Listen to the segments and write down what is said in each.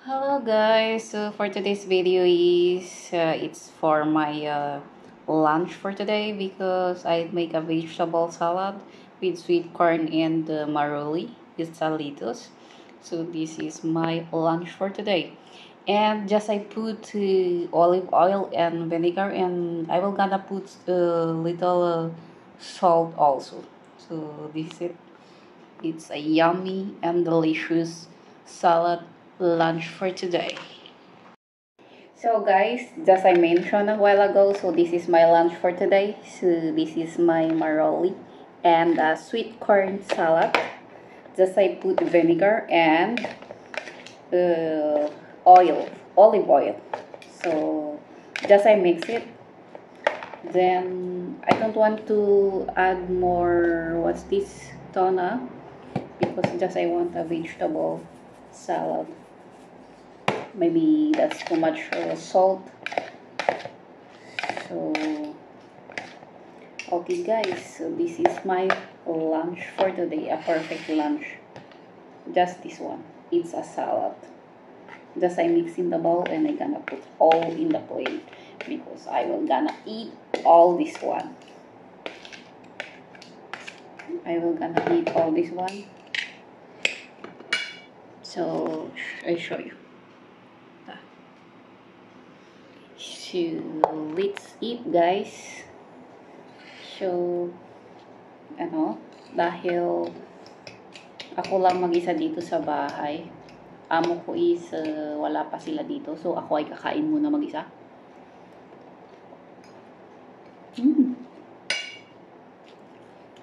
Hello guys, so for today's video is it's for my lunch for today because I make a vegetable salad with sweet corn and maroli with salitos. So this is my lunch for today. And just I put olive oil and vinegar, and I will gonna put a little salt also. So this is it. It's a yummy and delicious salad lunch for today. So guys, just I mentioned a while ago, so this is my lunch for today. So this is my maroli and a sweet corn salad. Just I put vinegar and olive oil. So just I mix it. Then I don't want to add more, what's this, tuna, because just I want a vegetable salad. Maybe that's too much salt. So okay guys, so this is my lunch for today, a perfect lunch. Just this one, it's a salad. Just I mix in the bowl and I gonna put all in the plate because I will gonna eat all this one. I will gonna eat all this one. So I show you. So let's eat guys. So dahil ako lang mag-isa dito sa bahay, amo ko is wala pa sila dito, so ako ay kakain muna mag-isa.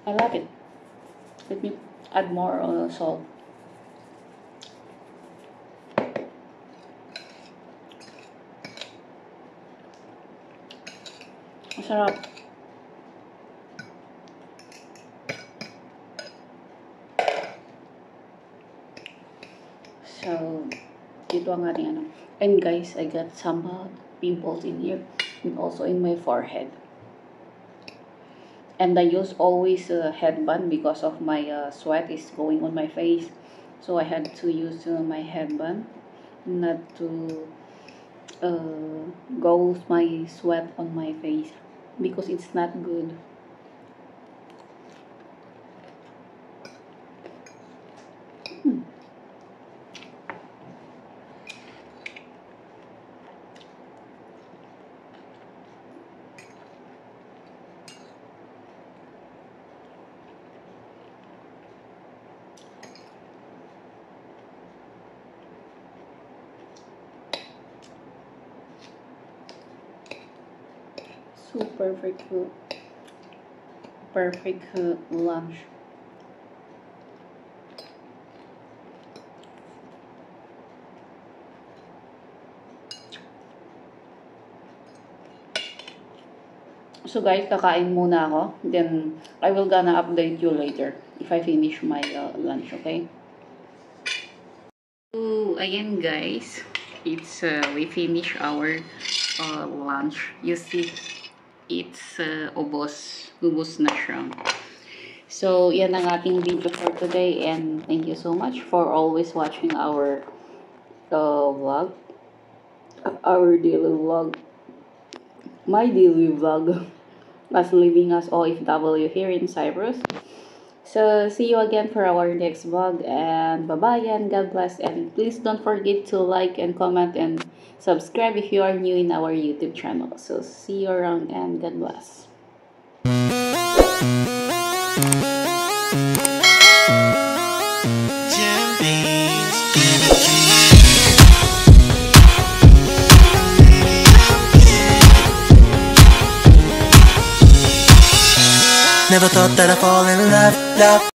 I love it. Let me add more salt. Masarap. So, ito ang ating ano. And guys, I got some pimples in here and also in my forehead. And I use always a headband because of my sweat is going on my face. So I had to use my headband not to go my sweat on my face because it's not good. So perfect lunch. So guys, kakain muna ako. Then I will gonna update you later if I finish my lunch, okay? So again guys, it's we finish our lunch. You see, it's ubos na siya. So yan ang ating video for today, and thank you so much for always watching our vlog, our daily vlog, my daily vlog, as living as OFW here in Cyprus. So see you again for our next vlog, and bye bye and God bless, and please don't forget to like and comment and subscribe if you are new in our YouTube channel. So see you around and God bless. Never thought that I'd fall in love.